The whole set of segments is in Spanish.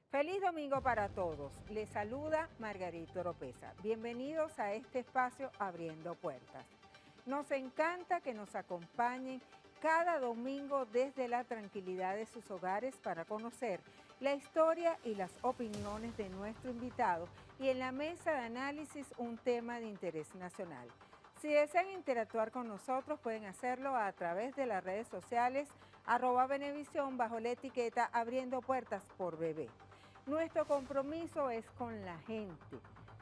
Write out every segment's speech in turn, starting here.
Feliz domingo para todos. Les saluda Margarita Oropesa. Bienvenidos a este espacio Abriendo Puertas. Nos encanta que nos acompañen cada domingo desde la tranquilidad de sus hogares para conocer la historia y las opiniones de nuestro invitado y en la mesa de análisis un tema de interés nacional. Si desean interactuar con nosotros pueden hacerlo a través de las redes sociales @Venevisión bajo la etiqueta Abriendo Puertas por BB. Nuestro compromiso es con la gente,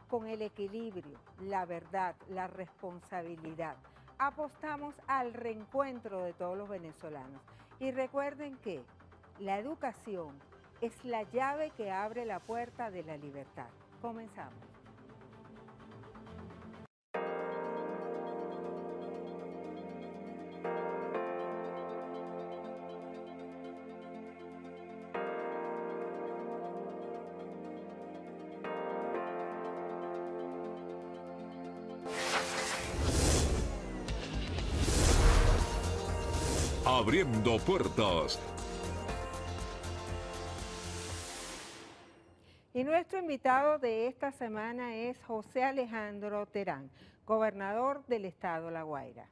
con el equilibrio, la verdad, la responsabilidad. Apostamos al reencuentro de todos los venezolanos. Y recuerden que la educación es la llave que abre la puerta de la libertad. Comenzamos. Abriendo Puertas. Y nuestro invitado de esta semana es José Alejandro Terán, gobernador del estado La Guaira.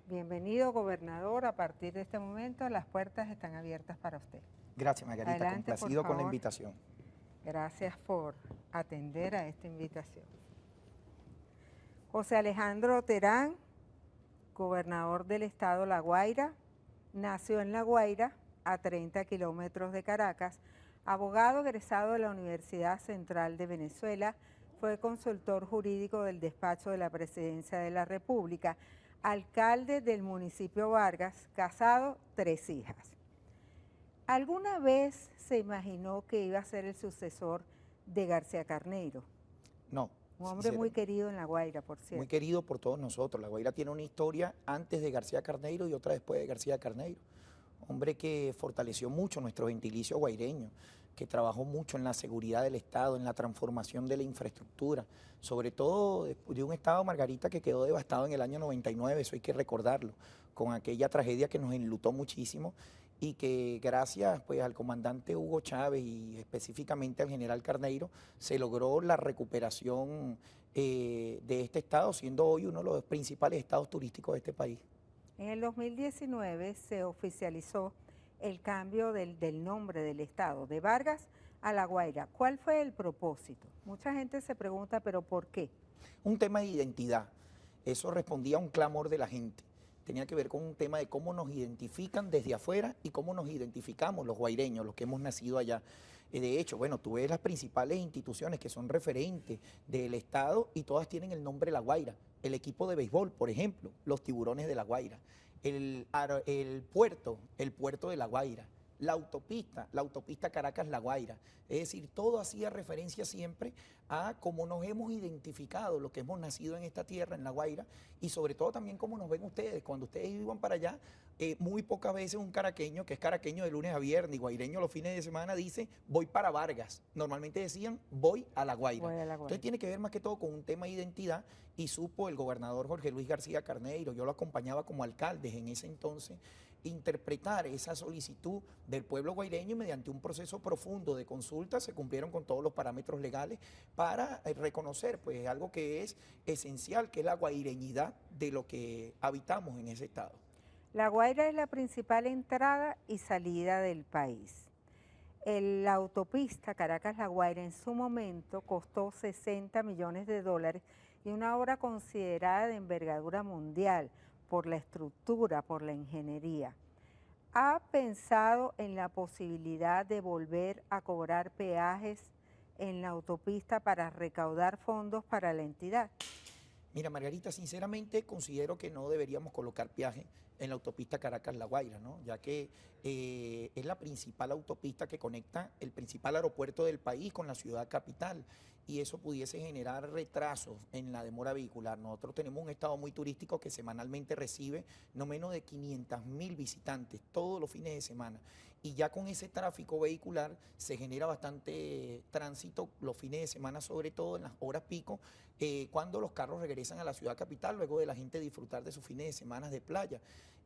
Bienvenido, gobernador. A partir de este momento las puertas están abiertas para usted. Gracias, Margarita. Adelante, complacido por con la favor. invitación. Gracias por atender a esta invitación. José Alejandro Terán, gobernador del estado La Guaira, nació en La Guaira, a 30 kilómetros de Caracas, abogado egresado de la Universidad Central de Venezuela, fue consultor jurídico del despacho de la Presidencia de la República, alcalde del municipio Vargas, casado, 3 hijas. ¿Alguna vez se imaginó que iba a ser el sucesor de García Carneiro? No. Un hombre muy querido en La Guaira, por cierto. Muy querido por todos nosotros. La Guaira tiene una historia antes de García Carneiro y otra después de García Carneiro. Hombre que fortaleció mucho nuestro gentilicio guaireño, que trabajó mucho en la seguridad del Estado, en la transformación de la infraestructura, sobre todo de un Estado, Margarita, que quedó devastado en el año 99, eso hay que recordarlo, con aquella tragedia que nos enlutó muchísimo y que gracias pues, al comandante Hugo Chávez y específicamente al general Carneiro se logró la recuperación de este Estado, siendo hoy uno de los principales estados turísticos de este país. En el 2019 se oficializó el cambio del nombre del estado, de Vargas a La Guaira. ¿Cuál fue el propósito? Mucha gente se pregunta, ¿pero por qué? Un tema de identidad. Eso respondía a un clamor de la gente. Tenía que ver con un tema de cómo nos identifican desde afuera y cómo nos identificamos los guaireños, los que hemos nacido allá. De hecho, bueno, tú ves las principales instituciones que son referentes del Estado y todas tienen el nombre La Guaira. El equipo de béisbol, por ejemplo, los Tiburones de La Guaira. El puerto de La Guaira. La autopista Caracas-La Guaira. Es decir, todo hacía referencia siempre a cómo nos hemos identificado, los que hemos nacido en esta tierra, en La Guaira, y sobre todo también cómo nos ven ustedes. Cuando ustedes iban para allá, muy pocas veces un caraqueño, que es caraqueño de lunes a viernes y guaireño los fines de semana, dice, voy para Vargas. Normalmente decían, voy a La Guaira. Voy a La Guaira. Entonces tiene que ver más que todo con un tema de identidad y supo el gobernador Jorge Luis García Carneiro, yo lo acompañaba como alcalde en ese entonces, interpretar esa solicitud del pueblo guaireño y mediante un proceso profundo de consulta se cumplieron con todos los parámetros legales para reconocer pues algo que es esencial, que es la guaireñidad de lo que habitamos en ese estado. La Guaira es la principal entrada y salida del país. La autopista Caracas-La Guaira en su momento costó 60 millones de dólares y una obra considerada de envergadura mundial por la estructura, por la ingeniería. ¿Ha pensado en la posibilidad de volver a cobrar peajes en la autopista para recaudar fondos para la entidad? Mira, Margarita, sinceramente considero que no deberíamos colocar peaje en la autopista Caracas-La Guaira, ¿no? Ya que es la principal autopista que conecta el principal aeropuerto del país con la ciudad capital y eso pudiese generar retrasos en la demora vehicular. Nosotros tenemos un estado muy turístico que semanalmente recibe no menos de 500.000 visitantes todos los fines de semana y ya con ese tráfico vehicular se genera bastante tránsito los fines de semana, sobre todo en las horas pico, cuando los carros regresan a la ciudad capital luego de la gente disfrutar de sus fines de semana de playa.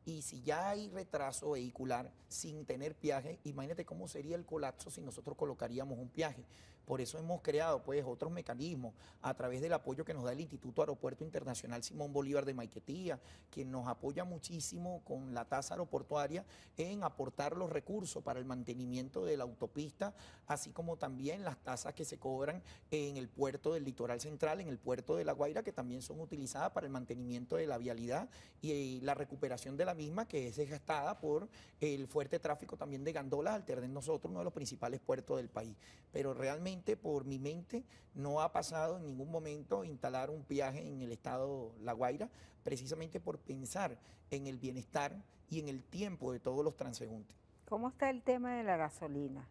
Y si ya hay retraso vehicular sin tener peaje, imagínate cómo sería el colapso si nosotros colocaríamos un peaje. Por eso hemos creado pues otros mecanismos a través del apoyo que nos da el Instituto Aeropuerto Internacional Simón Bolívar de Maiquetía, quien nos apoya muchísimo con la tasa aeroportuaria en aportar los recursos para el mantenimiento de la autopista, así como también las tasas que se cobran en el puerto del Litoral Central, en el puerto de La Guaira, que también son utilizadas para el mantenimiento de la vialidad y la recuperación de la misma, que es desgastada por el fuerte tráfico también de gandolas al tener nosotros uno de los principales puertos del país. Pero realmente por mi mente no ha pasado en ningún momento instalar un peaje en el estado La Guaira, precisamente por pensar en el bienestar y en el tiempo de todos los transeúntes. ¿Cómo está el tema de la gasolina?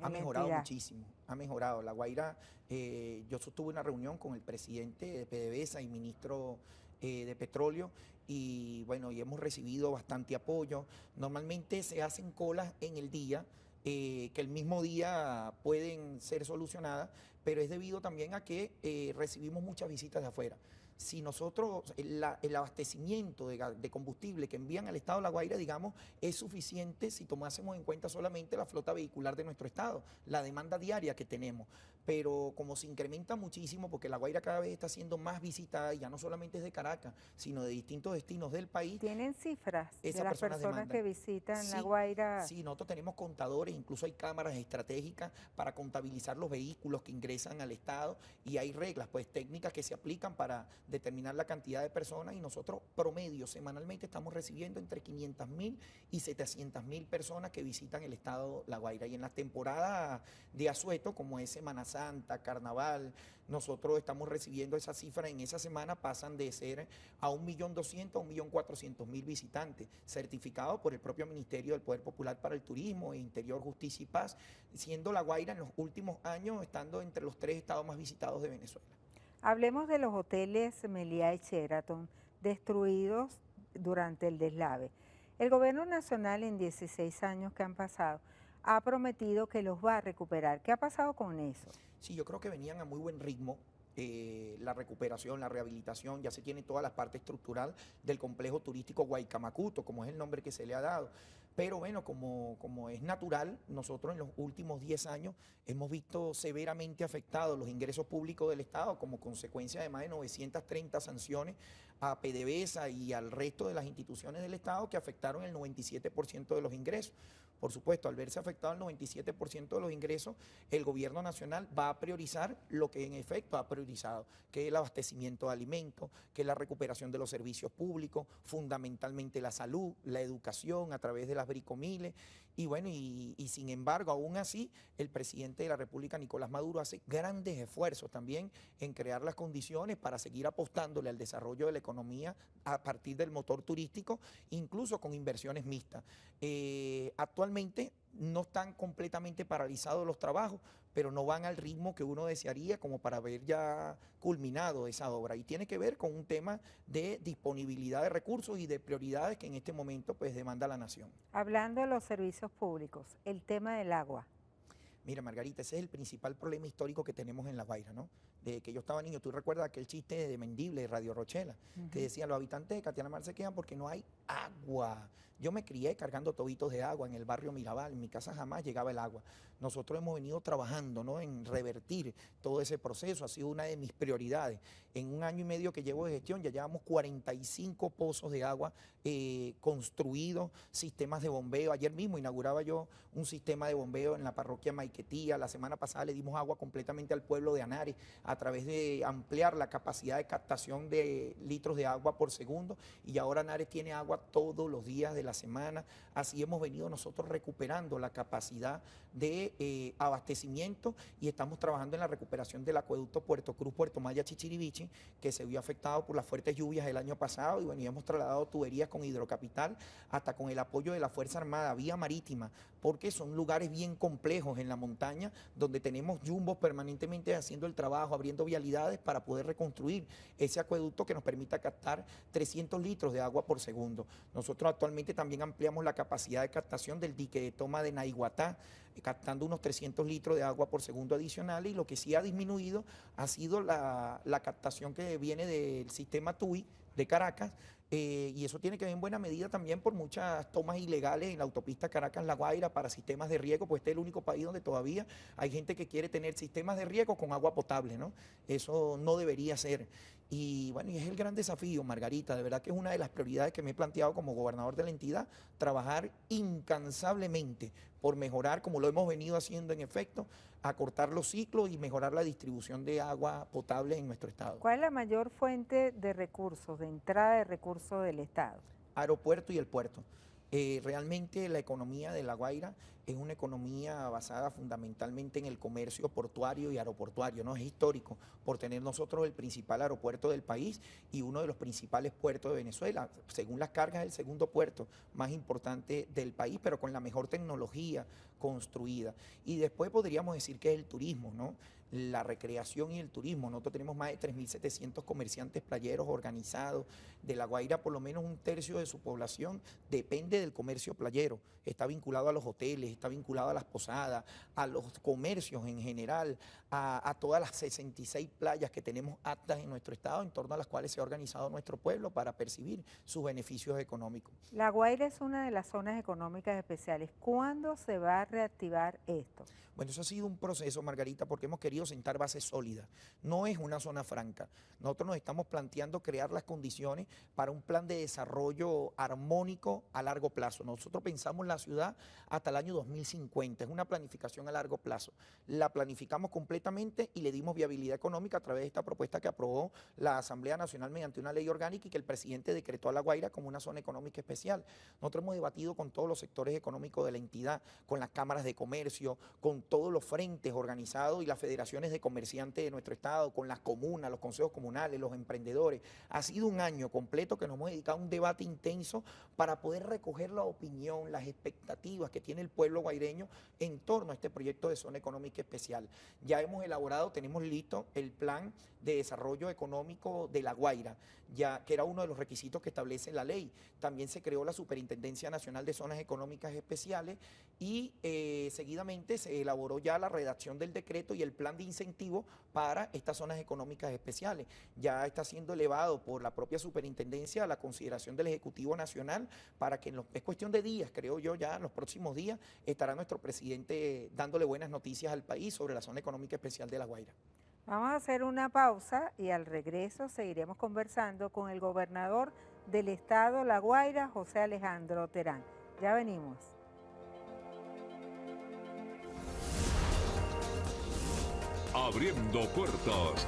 Ha mejorado muchísimo, ha mejorado. La Guaira, yo sostuve una reunión con el presidente de PDVSA y ministro de Petróleo y bueno, y hemos recibido bastante apoyo. Normalmente se hacen colas en el día, que el mismo día pueden ser solucionadas, pero es debido también a que recibimos muchas visitas de afuera. Si nosotros, el abastecimiento de combustible que envían al estado de La Guaira, digamos, es suficiente si tomásemos en cuenta solamente la flota vehicular de nuestro estado, la demanda diaria que tenemos. Pero como se incrementa muchísimo, porque La Guaira cada vez está siendo más visitada, y ya no solamente es de Caracas, sino de distintos destinos del país. ¿Tienen cifras de las personas que visitan La Guaira? Sí, nosotros tenemos contadores, incluso hay cámaras estratégicas para contabilizar los vehículos que ingresan al estado y hay reglas, pues técnicas que se aplican para determinar la cantidad de personas y nosotros promedio semanalmente estamos recibiendo entre 500.000 y 700.000 personas que visitan el estado La Guaira. Y en las temporadas de asueto, como es Semana Santa, Carnaval, nosotros estamos recibiendo esa cifra, en esa semana pasan de ser a 1.200.000 a 1.400.000 visitantes, certificados por el propio Ministerio del Poder Popular para el Turismo, Interior, Justicia y Paz, siendo La Guaira en los últimos años estando entre los 3 estados más visitados de Venezuela. Hablemos de los hoteles Meliá y Sheraton destruidos durante el deslave. El gobierno nacional en 16 años que han pasado ha prometido que los va a recuperar. ¿Qué ha pasado con eso? Sí, yo creo que venían a muy buen ritmo. La recuperación, la rehabilitación, ya se tiene toda la parte estructural del complejo turístico Guaycamacuto, como es el nombre que se le ha dado. Pero bueno, como es natural, nosotros en los últimos 10 años hemos visto severamente afectados los ingresos públicos del Estado como consecuencia de más de 930 sanciones a PDVSA y al resto de las instituciones del Estado que afectaron el 97% de los ingresos. Por supuesto, al verse afectado el 97% de los ingresos, el gobierno nacional va a priorizar lo que en efecto ha priorizado, que es el abastecimiento de alimentos, que es la recuperación de los servicios públicos, fundamentalmente la salud, la educación a través de las bricomiles. Y bueno, y sin embargo, aún así, el presidente de la República, Nicolás Maduro, hace grandes esfuerzos también en crear las condiciones para seguir apostándole al desarrollo de la economía a partir del motor turístico, incluso con inversiones mixtas. Actualmente no están completamente paralizados los trabajos, pero no van al ritmo que uno desearía como para haber ya culminado esa obra. Y tiene que ver con un tema de disponibilidad de recursos y de prioridades que en este momento pues demanda la nación. Hablando de los servicios públicos, el tema del agua. Mira, Margarita, ese es el principal problema histórico que tenemos en La Guaira, ¿no? Desde que yo estaba niño, tú recuerdas aquel chiste de Mendible, de Radio Rochela, que decía, los habitantes de Catiana se quedan porque no hay agua. Yo me crié cargando tobitos de agua en el barrio Mirabal, en mi casa jamás llegaba el agua. Nosotros hemos venido trabajando, ¿no?, en revertir todo ese proceso, ha sido una de mis prioridades. En un año y medio que llevo de gestión ya llevamos 45 pozos de agua construidos, sistemas de bombeo. Ayer mismo inauguraba yo un sistema de bombeo en la parroquia Maiquetía. La semana pasada le dimos agua completamente al pueblo de Anares a través de ampliar la capacidad de captación de litros de agua por segundo, y ahora Anares tiene agua todos los días de la semana. Así hemos venido nosotros recuperando la capacidad de abastecimiento y estamos trabajando en la recuperación del acueducto Puerto Cruz, Puerto Maya, Chichiriviche, que se vio afectado por las fuertes lluvias el año pasado, y bueno, y hemos trasladado tuberías con Hidrocapital hasta con el apoyo de la Fuerza Armada, vía marítima, porque son lugares bien complejos en la montaña donde tenemos jumbos permanentemente haciendo el trabajo, abriendo vialidades para poder reconstruir ese acueducto que nos permita captar 300 litros de agua por segundo. Nosotros actualmente también ampliamos la capacidad de captación del dique de toma de Naiguatá, captando unos 300 litros de agua por segundo adicionales, y lo que sí ha disminuido ha sido la captación que viene del sistema TUI de Caracas, Y eso tiene que ver en buena medida también por muchas tomas ilegales en la autopista Caracas-La Guaira para sistemas de riego, pues este es el único país donde todavía hay gente que quiere tener sistemas de riego con agua potable, ¿no? Eso no debería ser. Y bueno, y es el gran desafío, Margarita, de verdad que es una de las prioridades que me he planteado como gobernador de la entidad, trabajar incansablemente por mejorar, como lo hemos venido haciendo en efecto, acortar los ciclos y mejorar la distribución de agua potable en nuestro estado. ¿Cuál es la mayor fuente de recursos, de entrada de recursos del Estado? Aeropuerto y el puerto. Realmente la economía de La Guaira es una economía basada fundamentalmente en el comercio portuario y aeroportuario, ¿no? Es histórico por tener nosotros el principal aeropuerto del país y uno de los principales puertos de Venezuela. Según las cargas, el segundo puerto más importante del país, pero con la mejor tecnología construida. Y después podríamos decir que es el turismo, ¿no? La recreación y el turismo. Nosotros tenemos más de 3.700 comerciantes playeros organizados. De La Guaira, por lo menos un tercio de su población depende del comercio playero. Está vinculado a los hoteles, está vinculado a las posadas, a los comercios en general, a todas las 66 playas que tenemos aptas en nuestro estado, en torno a las cuales se ha organizado nuestro pueblo para percibir sus beneficios económicos. La Guaira es una de las zonas económicas especiales. ¿Cuándo se va a reactivar esto? Bueno, eso ha sido un proceso, Margarita, porque hemos querido sentar bases sólidas. No es una zona franca. Nosotros nos estamos planteando crear las condiciones para un plan de desarrollo armónico a largo plazo. Nosotros pensamos la ciudad hasta el año 2050. Es una planificación a largo plazo. La planificamos completamente y le dimos viabilidad económica a través de esta propuesta que aprobó la Asamblea Nacional mediante una ley orgánica y que el presidente decretó a La Guaira como una zona económica especial. Nosotros hemos debatido con todos los sectores económicos de la entidad, con las cámaras de comercio, con todos los frentes organizados y las federaciones de comerciantes de nuestro estado, con las comunas, los consejos comunales, los emprendedores. Ha sido un año completo que nos hemos dedicado a un debate intenso para poder recoger la opinión, las expectativas que tiene el pueblo guaireño en torno a este proyecto de zona económica especial. Ya hemos elaborado, tenemos listo el plan de desarrollo económico de La Guaira, ya que era uno de los requisitos que establece la ley. También se creó la Superintendencia Nacional de Zonas Económicas Especiales y seguidamente se elaboró ya la redacción del decreto y el plan de incentivo para estas zonas económicas especiales. Ya está siendo elevado por la propia superintendencia a la consideración del Ejecutivo Nacional para que es cuestión de días, creo yo, ya en los próximos días estará nuestro presidente dándole buenas noticias al país sobre la zona económica especial de La Guaira. Vamos a hacer una pausa y al regreso seguiremos conversando con el gobernador del estado La Guaira, José Alejandro Terán. Ya venimos. Abriendo puertas.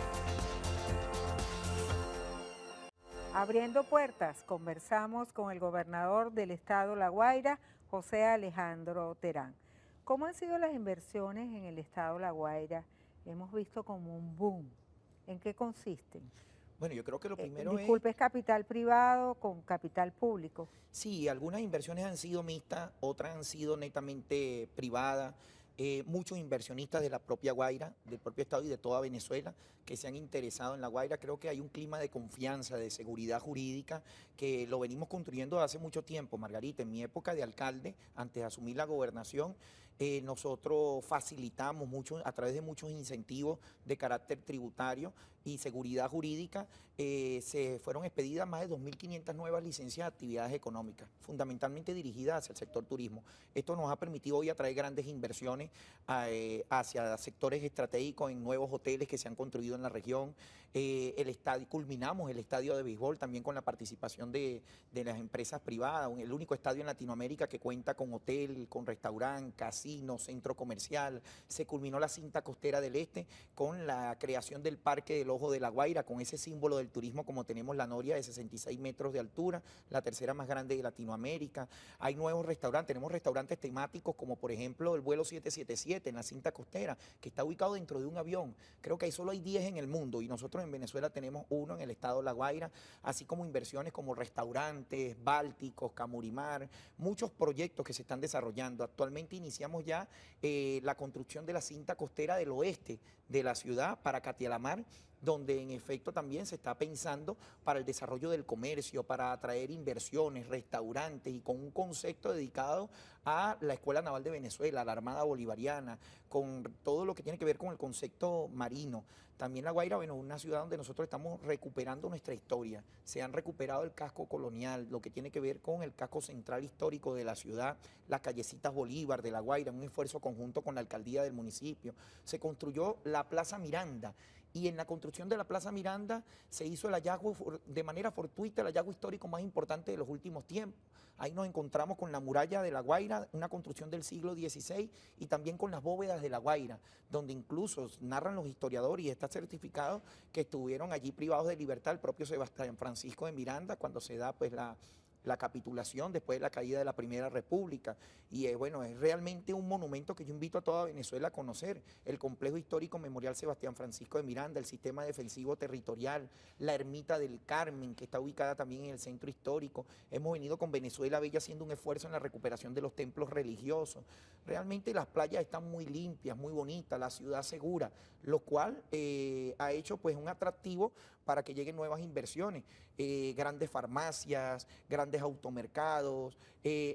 Abriendo puertas, conversamos con el gobernador del estado La Guaira, José Alejandro Terán. ¿Cómo han sido las inversiones en el estado La Guaira? Hemos visto como un boom. ¿En qué consisten? Bueno, yo creo que lo primero disculpe, ¿es capital privado con capital público? Sí, algunas inversiones han sido mixtas, otras han sido netamente privadas. Muchos inversionistas de la propia Guaira, del propio estado y de toda Venezuela que se han interesado en La Guaira. Creo que hay un clima de confianza, de seguridad jurídica que lo venimos construyendo hace mucho tiempo, Margarita. En mi época de alcalde, antes de asumir la gobernación, nosotros facilitamos mucho a través de muchos incentivos de carácter tributario y seguridad jurídica. Se fueron expedidas más de 2.500 nuevas licencias de actividades económicas, fundamentalmente dirigidas hacia el sector turismo. Esto nos ha permitido hoy atraer grandes inversiones hacia sectores estratégicos en nuevos hoteles que se han construido en la región. Culminamos el estadio de béisbol también con la participación de las empresas privadas, el único estadio en Latinoamérica que cuenta con hotel, con restaurante, casino, centro comercial. Se culminó la cinta costera del este con la creación del Parque del Ojo de La Guaira, con ese símbolo del turismo como tenemos la noria de 66 metros de altura, la tercera más grande de Latinoamérica. Hay nuevos restaurantes, tenemos restaurantes temáticos como por ejemplo el vuelo 777 en la cinta costera, que está ubicado dentro de un avión. Creo que ahí solo hay 10 en el mundo y nosotros en Venezuela tenemos uno en el estado de La Guaira, así como inversiones como restaurantes, Bálticos, Camurimar, muchos proyectos que se están desarrollando. Actualmente iniciamos ya la construcción de la cinta costera del oeste de la ciudad para Catialamar donde en efecto también se está pensando para el desarrollo del comercio, para atraer inversiones, restaurantes y con un concepto dedicado a la Escuela Naval de Venezuela, a la Armada Bolivariana, con todo lo que tiene que ver con el concepto marino. También La Guaira, bueno, es una ciudad donde nosotros estamos recuperando nuestra historia. Se han recuperado el casco colonial, lo que tiene que ver con el casco central histórico de la ciudad, las callecitas Bolívar de La Guaira, un esfuerzo conjunto con la alcaldía del municipio. Se construyó la Plaza Miranda, y en la construcción de la Plaza Miranda se hizo el hallazgo, de manera fortuita, el hallazgo histórico más importante de los últimos tiempos. Ahí nos encontramos con la muralla de La Guaira, una construcción del siglo XVI, y también con las bóvedas de La Guaira, donde incluso narran los historiadores y está certificado que estuvieron allí privados de libertad el propio Sebastián Francisco de Miranda cuando se da pues la capitulación después de la caída de la Primera República. Y bueno, es realmente un monumento que yo invito a toda Venezuela a conocer, el complejo histórico memorial Sebastián Francisco de Miranda, el sistema defensivo territorial, la ermita del Carmen, que está ubicada también en el centro histórico. Hemos venido con Venezuela Bella haciendo un esfuerzo en la recuperación de los templos religiosos. Realmente las playas están muy limpias, muy bonitas, la ciudad segura, lo cual ha hecho pues un atractivo para que lleguen nuevas inversiones, grandes farmacias, grandes automercados,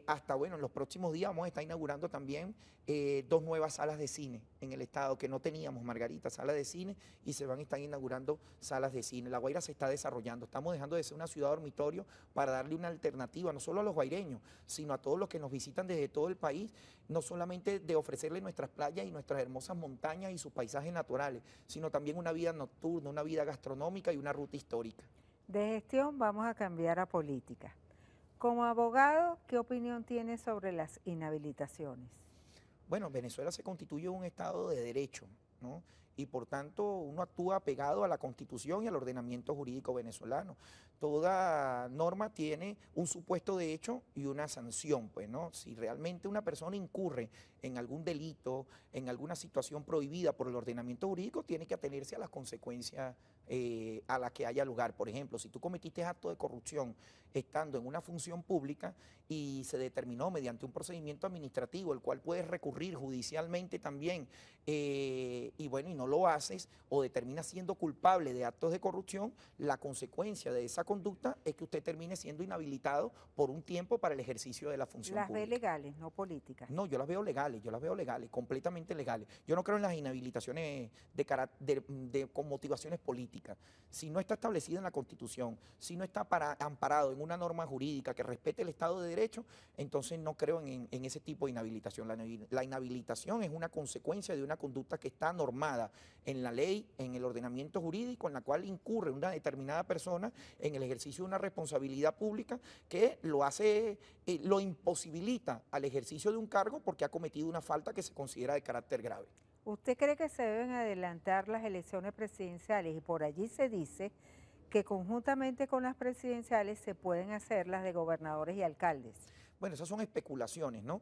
hasta bueno, en los próximos días vamos a estar inaugurando también 2 nuevas salas de cine en el estado, que no teníamos, Margarita, salas de cine, y se van a estar inaugurando salas de cine. La Guaira se está desarrollando, estamos dejando de ser una ciudad dormitorio para darle una alternativa, no solo a los guaireños, sino a todos los que nos visitan desde todo el país, no solamente de ofrecerles nuestras playas y nuestras hermosas montañas y sus paisajes naturales, sino también una vida nocturna, una vida gastronómica y una ruta histórica. De gestión vamos a cambiar a política. Como abogado, ¿qué opinión tiene sobre las inhabilitaciones? Bueno, Venezuela se constituye un Estado de derecho, ¿no? Y por tanto uno actúa pegado a la Constitución y al ordenamiento jurídico venezolano. Toda norma tiene un supuesto de hecho y una sanción, pues, ¿no? Si realmente una persona incurre en algún delito, en alguna situación prohibida por el ordenamiento jurídico, tiene que atenerse a las consecuencias a las que haya lugar. Por ejemplo, si tú cometiste acto de corrupción estando en una función pública y se determinó mediante un procedimiento administrativo, el cual puedes recurrir judicialmente también, y bueno, y no lo haces o determinas siendo culpable de actos de corrupción, la consecuencia de esa conducta es que usted termine siendo inhabilitado por un tiempo para el ejercicio de la función Las pública. ve legales, no políticas. No, yo las veo legales, completamente legales. Yo no creo en las inhabilitaciones con motivaciones políticas. Si no está establecido en la Constitución, si no está amparado en una norma jurídica que respete el Estado de Derecho, entonces no creo en ese tipo de inhabilitación. La inhabilitación es una consecuencia de una conducta que está normada en la ley, en el ordenamiento jurídico, en la cual incurre una determinada persona en el ejercicio de una responsabilidad pública que lo imposibilita al ejercicio de un cargo porque ha cometido una falta que se considera de carácter grave. ¿Usted cree que se deben adelantar las elecciones presidenciales? Y por allí se dice que conjuntamente con las presidenciales se pueden hacer las de gobernadores y alcaldes. Bueno, esas son especulaciones, ¿no?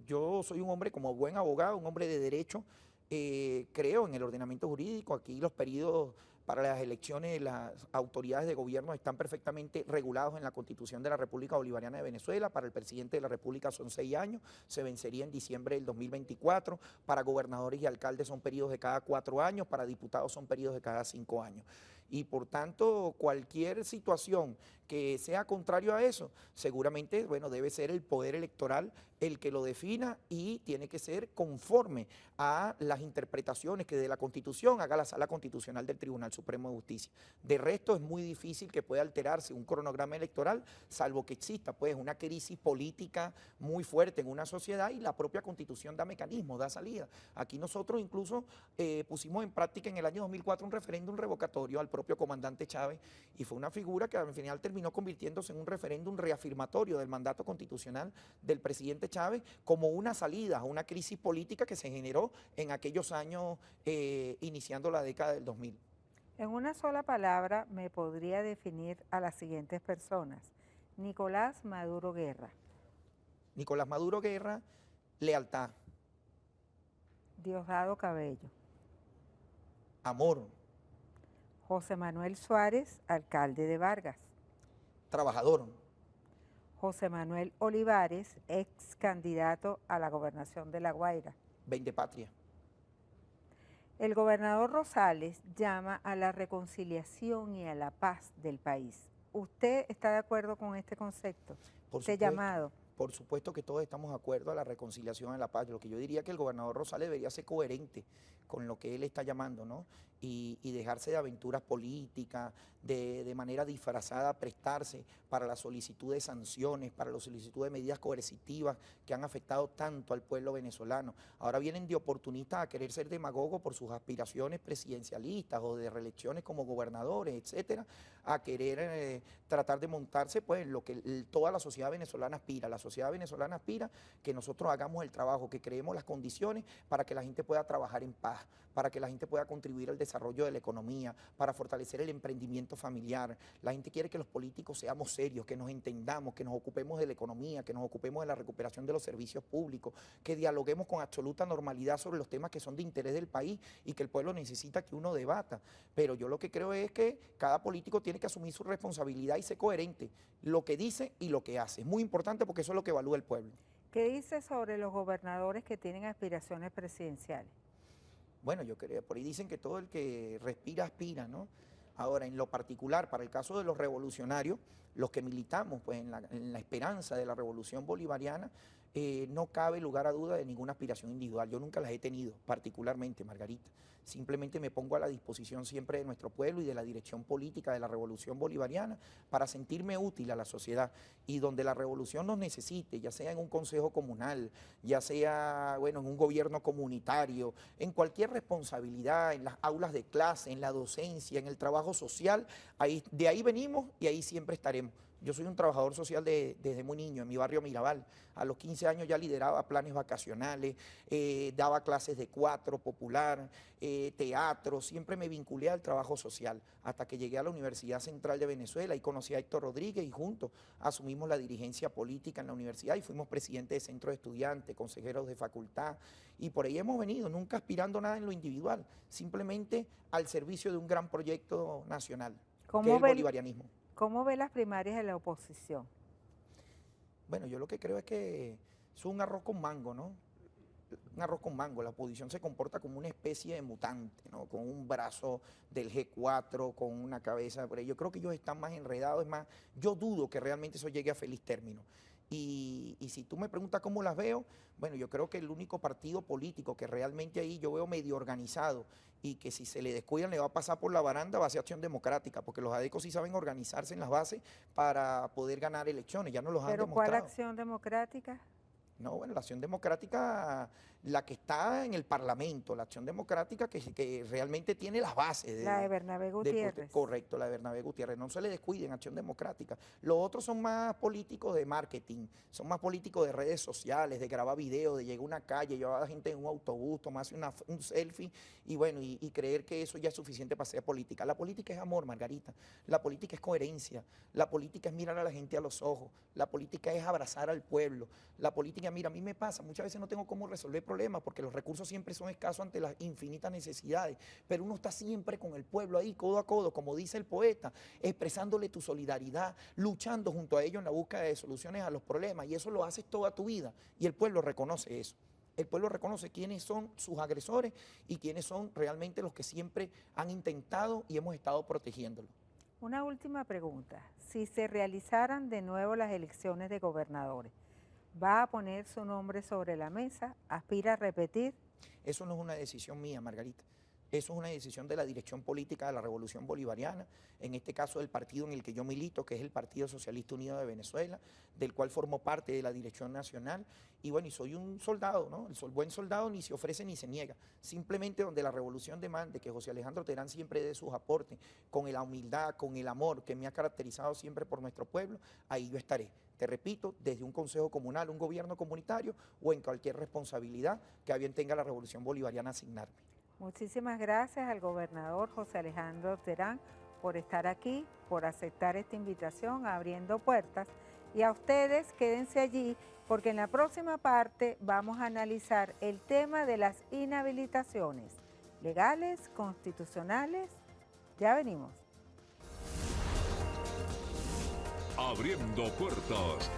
Yo soy un hombre como buen abogado, un hombre de derecho, creo en el ordenamiento jurídico. Aquí los periodos para las elecciones de las autoridades de gobierno están perfectamente regulados en la Constitución de la República Bolivariana de Venezuela. Para el presidente de la República son 6 años, se vencería en diciembre del 2024. Para gobernadores y alcaldes son periodos de cada 4 años, para diputados son periodos de cada 5 años. Y por tanto, cualquier situación que sea contrario a eso, seguramente, bueno, debe ser el Poder Electoral el que lo defina y tiene que ser conforme a las interpretaciones que de la Constitución haga la Sala Constitucional del Tribunal Supremo de Justicia. De resto, es muy difícil que pueda alterarse un cronograma electoral, salvo que exista pues una crisis política muy fuerte en una sociedad y la propia Constitución da mecanismos, da salida. Aquí nosotros incluso pusimos en práctica en el año 2004 un referéndum revocatorio al propio comandante Chávez y fue una figura que al final terminó convirtiéndose en un referéndum reafirmatorio del mandato constitucional del presidente Chávez como una salida a una crisis política que se generó en aquellos años iniciando la década del 2000. En una sola palabra me podría definir a las siguientes personas. Nicolás Maduro Guerra. Nicolás Maduro Guerra, lealtad. Diosdado Cabello. Amor. José Manuel Suárez, alcalde de Vargas. Trabajador. José Manuel Olivares, ex candidato a la gobernación de La Guaira. Vendepatria. El gobernador Rosales llama a la reconciliación y a la paz del país. ¿Usted está de acuerdo con este concepto, este llamado? Por supuesto que todos estamos de acuerdo a la reconciliación y a la paz. Lo que yo diría que el gobernador Rosales debería ser coherente con lo que él está llamando, ¿no? Y dejarse de aventuras políticas, de manera disfrazada prestarse para la solicitud de sanciones, para la solicitud de medidas coercitivas que han afectado tanto al pueblo venezolano. Ahora vienen de oportunistas a querer ser demagogos por sus aspiraciones presidencialistas o de reelecciones como gobernadores, etcétera, a querer tratar de montarse pues en lo que toda la sociedad venezolana aspira. La sociedad venezolana aspira que nosotros hagamos el trabajo, que creemos las condiciones para que la gente pueda trabajar en paz, para que la gente pueda contribuir al desarrollo de la economía, para fortalecer el emprendimiento familiar. La gente quiere que los políticos seamos serios, que nos entendamos, que nos ocupemos de la economía, que nos ocupemos de la recuperación de los servicios públicos, que dialoguemos con absoluta normalidad sobre los temas que son de interés del país y que el pueblo necesita que uno debata. Pero yo lo que creo es que cada político tiene que asumir su responsabilidad y ser coherente, lo que dice y lo que hace. Es muy importante porque eso es lo que evalúa el pueblo. ¿Qué dice sobre los gobernadores que tienen aspiraciones presidenciales? Bueno, yo creo, por ahí dicen que todo el que respira aspira, ¿no? Ahora, en lo particular, para el caso de los revolucionarios, los que militamos pues, en la esperanza de la revolución bolivariana, no cabe lugar a duda de ninguna aspiración individual. Yo nunca las he tenido, particularmente, Margarita. Simplemente me pongo a la disposición siempre de nuestro pueblo y de la dirección política de la revolución bolivariana para sentirme útil a la sociedad y donde la revolución nos necesite, ya sea en un consejo comunal, ya sea bueno, en un gobierno comunitario, en cualquier responsabilidad, en las aulas de clase, en la docencia, en el trabajo social, de ahí venimos y ahí siempre estaremos. Yo soy un trabajador social desde muy niño, en mi barrio Mirabal. A los 15 años ya lideraba planes vacacionales, daba clases de cuatro, popular, teatro. Siempre me vinculé al trabajo social hasta que llegué a la Universidad Central de Venezuela y conocí a Héctor Rodríguez y juntos asumimos la dirigencia política en la universidad y fuimos presidentes de centro de estudiantes, consejeros de facultad y por ahí hemos venido, nunca aspirando a nada en lo individual, simplemente al servicio de un gran proyecto nacional, que es el bolivarianismo. ¿Cómo ve las primarias de la oposición? Bueno, yo lo que creo es que es un arroz con mango, ¿no? Un arroz con mango. La oposición se comporta como una especie de mutante, ¿no? Con un brazo del G4, con una cabeza por ahí. Yo creo que ellos están más enredados, es más, yo dudo que realmente eso llegue a feliz término. Y si tú me preguntas cómo las veo, bueno, yo creo que el único partido político que realmente ahí yo veo medio organizado y que si se le descuidan le va a pasar por la baranda va a ser Acción Democrática, porque los ADECOS sí saben organizarse en las bases para poder ganar elecciones, ya no los han demostrado. ¿Pero cuál Acción Democrática? No, bueno, la Acción Democrática, la que está en el Parlamento, la Acción Democrática que realmente tiene las bases. La de Bernabé Gutiérrez. Correcto, la de Bernabé Gutiérrez. No se le descuiden, Acción Democrática. Los otros son más políticos de marketing, son más políticos de redes sociales, de grabar videos, de llegar a una calle, llevar a la gente en un autobús, tomarse un selfie y bueno, y creer que eso ya es suficiente para hacer política. La política es amor, Margarita. La política es coherencia. La política es mirar a la gente a los ojos. La política es abrazar al pueblo. La política, mira, a mí me pasa, muchas veces no tengo cómo resolver problemas porque los recursos siempre son escasos ante las infinitas necesidades, pero uno está siempre con el pueblo ahí, codo a codo, como dice el poeta, expresándole tu solidaridad, luchando junto a ellos en la búsqueda de soluciones a los problemas, y eso lo haces toda tu vida, y el pueblo reconoce eso. El pueblo reconoce quiénes son sus agresores y quiénes son realmente los que siempre han intentado y hemos estado protegiéndolos. Una última pregunta. Si se realizaran de nuevo las elecciones de gobernadores, ¿va a poner su nombre sobre la mesa? ¿Aspira a repetir? Eso no es una decisión mía, Margarita. Eso es una decisión de la dirección política de la Revolución Bolivariana, en este caso del partido en el que yo milito, que es el Partido Socialista Unido de Venezuela, del cual formo parte de la dirección nacional. Y bueno, y soy un soldado, ¿no? El buen soldado ni se ofrece ni se niega. Simplemente donde la revolución demande que José Alejandro Terán siempre dé sus aportes, con la humildad, con el amor que me ha caracterizado siempre por nuestro pueblo, ahí yo estaré. Te repito, desde un consejo comunal, un gobierno comunitario o en cualquier responsabilidad que a bien tenga la Revolución Bolivariana asignarme. Muchísimas gracias al gobernador José Alejandro Terán por estar aquí, por aceptar esta invitación a Abriendo Puertas. Y a ustedes, quédense allí, porque en la próxima parte vamos a analizar el tema de las inhabilitaciones legales, constitucionales. Ya venimos. Abriendo Puertas.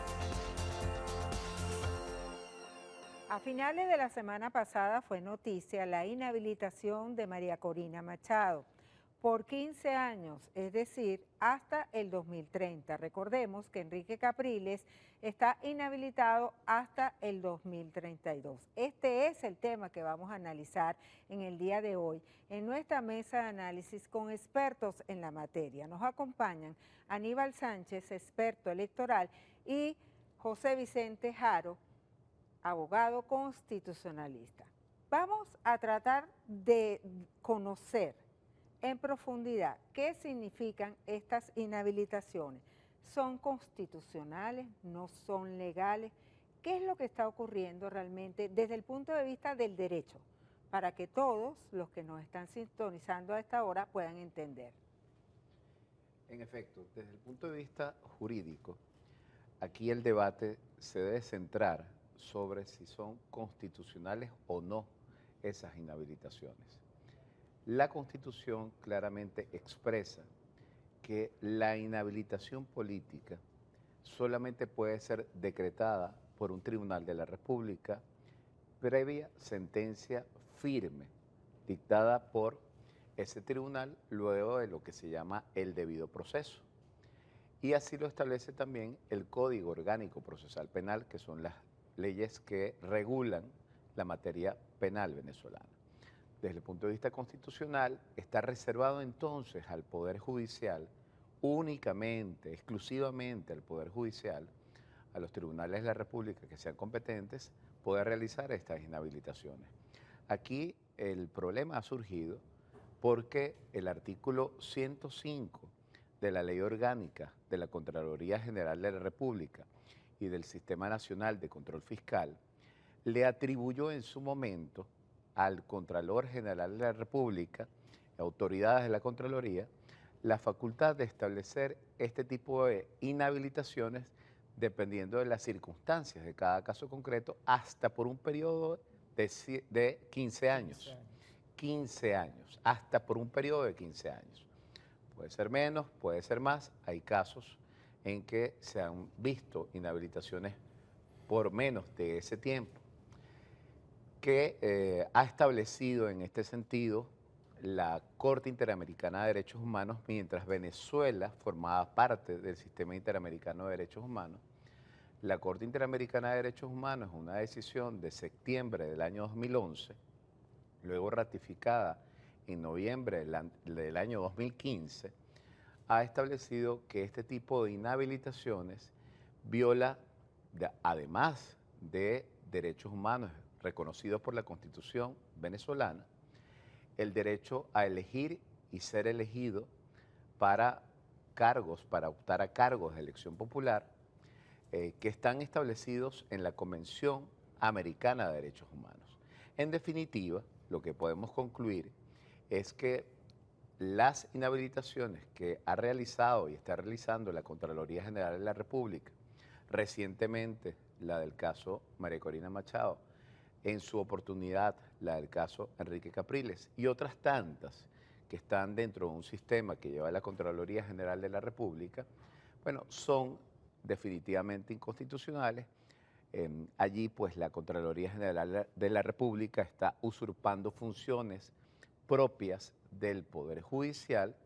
A finales de la semana pasada fue noticia la inhabilitación de María Corina Machado por 15 años, es decir, hasta el 2030. Recordemos que Enrique Capriles está inhabilitado hasta el 2032. Este es el tema que vamos a analizar en el día de hoy en nuestra mesa de análisis con expertos en la materia. Nos acompañan Aníbal Sánchez, experto electoral, y José Vicente Jaro, abogado constitucionalista. Vamos a tratar de conocer en profundidad qué significan estas inhabilitaciones. ¿Son constitucionales? ¿No son legales? ¿Qué es lo que está ocurriendo realmente desde el punto de vista del derecho? Para que todos los que nos están sintonizando a esta hora puedan entender. En efecto, desde el punto de vista jurídico, aquí el debate se debe centrar sobre si son constitucionales o no esas inhabilitaciones. La Constitución claramente expresa que la inhabilitación política solamente puede ser decretada por un tribunal de la República previa sentencia firme dictada por ese tribunal luego de lo que se llama el debido proceso. Y así lo establece también el Código Orgánico Procesal Penal, que son las leyes que regulan la materia penal venezolana. Desde el punto de vista constitucional, está reservado entonces al Poder Judicial, únicamente, exclusivamente al Poder Judicial, a los tribunales de la República que sean competentes, poder realizar estas inhabilitaciones. Aquí el problema ha surgido porque el artículo 105 de la Ley Orgánica de la Contraloría General de la República y del Sistema Nacional de Control Fiscal le atribuyó en su momento al Contralor General de la República, autoridades de la Contraloría, la facultad de establecer este tipo de inhabilitaciones dependiendo de las circunstancias de cada caso concreto, hasta por un periodo de 15 años. 15 años, hasta por un periodo de 15 años. Puede ser menos, puede ser más. Hay casos en que se han visto inhabilitaciones por menos de ese tiempo, que ha establecido en este sentido la Corte Interamericana de Derechos Humanos mientras Venezuela formaba parte del Sistema Interamericano de Derechos Humanos. La Corte Interamericana de Derechos Humanos es una decisión de septiembre del año 2011, luego ratificada en noviembre del año 2015, ha establecido que este tipo de inhabilitaciones viola, además de derechos humanos reconocidos por la Constitución venezolana, el derecho a elegir y ser elegido para cargos, para optar a cargos de elección popular, que están establecidos en la Convención Americana de Derechos Humanos. En definitiva, lo que podemos concluir es que las inhabilitaciones que ha realizado y está realizando la Contraloría General de la República, recientemente la del caso María Corina Machado, en su oportunidad la del caso Enrique Capriles y otras tantas que están dentro de un sistema que lleva la Contraloría General de la República, bueno, son definitivamente inconstitucionales. Allí pues la Contraloría General de la República está usurpando funciones propias del Poder Judicial,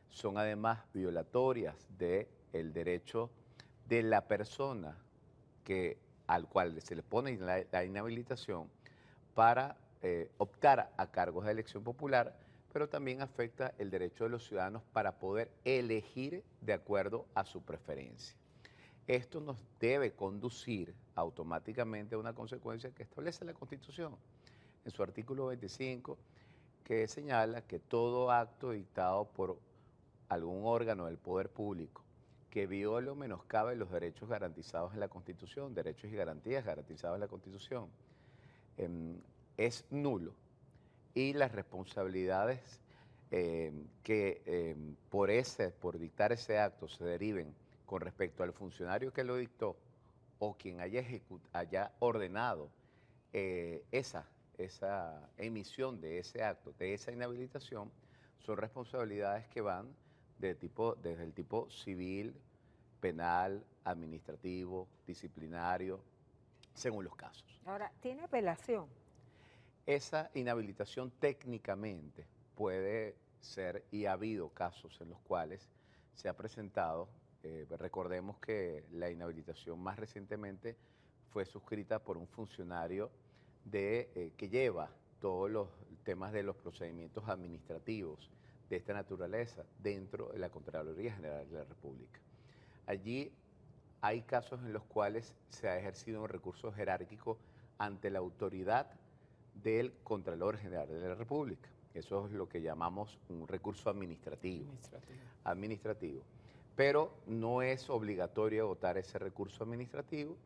son además violatorias del derecho de la persona al cual se le pone la inhabilitación para optar a cargos de elección popular, pero también afecta el derecho de los ciudadanos para poder elegir de acuerdo a su preferencia. Esto nos debe conducir automáticamente a una consecuencia que establece la Constitución en su artículo 25, que señala que todo acto dictado por algún órgano del poder público que viole o menoscabe los derechos garantizados en la Constitución, derechos y garantías garantizados en la Constitución, es nulo, y las responsabilidades que por dictar ese acto se deriven con respecto al funcionario que lo dictó o quien haya ordenado esa emisión de ese acto, de esa inhabilitación, son responsabilidades que van desde el tipo civil, penal, administrativo, disciplinario, según los casos. Ahora, ¿tiene apelación? Esa inhabilitación técnicamente puede ser, y ha habido casos en los cuales se ha presentado, recordemos que la inhabilitación más recientemente fue suscrita por un funcionario que lleva todos los temas de los procedimientos administrativos de esta naturaleza dentro de la Contraloría General de la República. Allí hay casos en los cuales se ha ejercido un recurso jerárquico ante la autoridad del Contralor General de la República. Eso es lo que llamamos un recurso administrativo. Pero no es obligatorio votar ese recurso administrativo.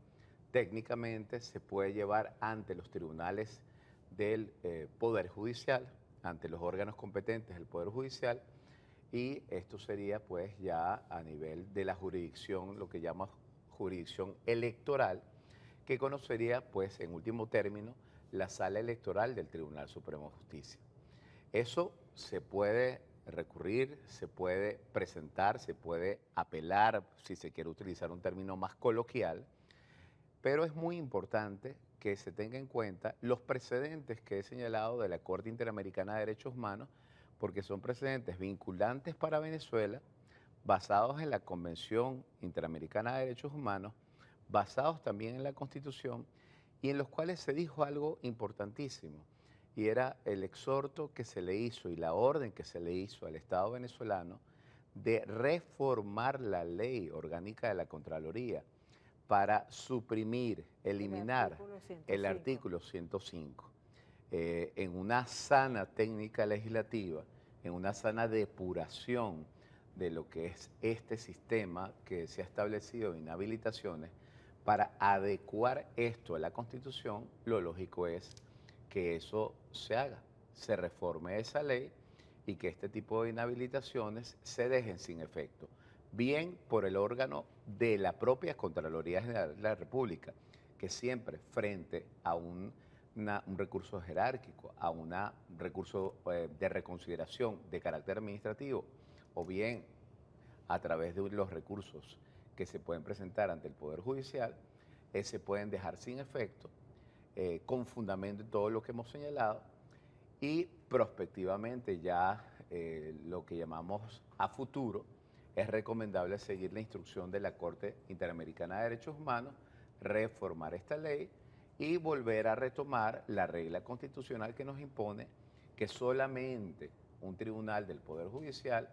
Técnicamente se puede llevar ante los tribunales del Poder Judicial, ante los órganos competentes del Poder Judicial, y esto sería pues ya a nivel de la jurisdicción, lo que llama jurisdicción electoral, que conocería pues en último término la sala electoral del Tribunal Supremo de Justicia. Eso se puede recurrir, se puede presentar, se puede apelar, si se quiere utilizar un término más coloquial, pero es muy importante que se tenga en cuenta los precedentes que he señalado de la Corte Interamericana de Derechos Humanos, porque son precedentes vinculantes para Venezuela, basados en la Convención Interamericana de Derechos Humanos, basados también en la Constitución, y en los cuales se dijo algo importantísimo, y era el exhorto que se le hizo y la orden que se le hizo al Estado venezolano de reformar la ley orgánica de la Contraloría para suprimir, eliminar el artículo 105 en una sana técnica legislativa, en una sana depuración de lo que es este sistema que se ha establecido de inhabilitaciones. Para adecuar esto a la Constitución, lo lógico es que eso se haga, se reforme esa ley y que este tipo de inhabilitaciones se dejen sin efecto, bien por el órgano de la propia Contraloría General de la República, que siempre frente a un recurso jerárquico, a un recurso de reconsideración de carácter administrativo, o bien a través de los recursos que se pueden presentar ante el Poder Judicial, se pueden dejar sin efecto, con fundamento en todo lo que hemos señalado, y prospectivamente ya lo que llamamos a futuro, es recomendable seguir la instrucción de la Corte Interamericana de Derechos Humanos, reformar esta ley y volver a retomar la regla constitucional que nos impone que solamente un tribunal del Poder Judicial,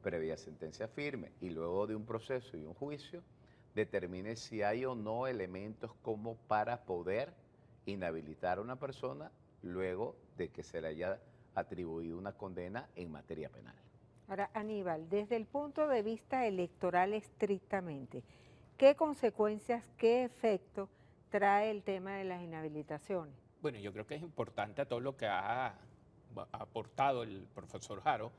previa sentencia firme y luego de un proceso y un juicio, determine si hay o no elementos como para poder inhabilitar a una persona luego de que se le haya atribuido una condena en materia penal. Ahora, Aníbal, desde el punto de vista electoral estrictamente, ¿qué consecuencias, qué efecto trae el tema de las inhabilitaciones? Bueno, yo creo que es importante a todo lo que ha aportado el profesor Haro.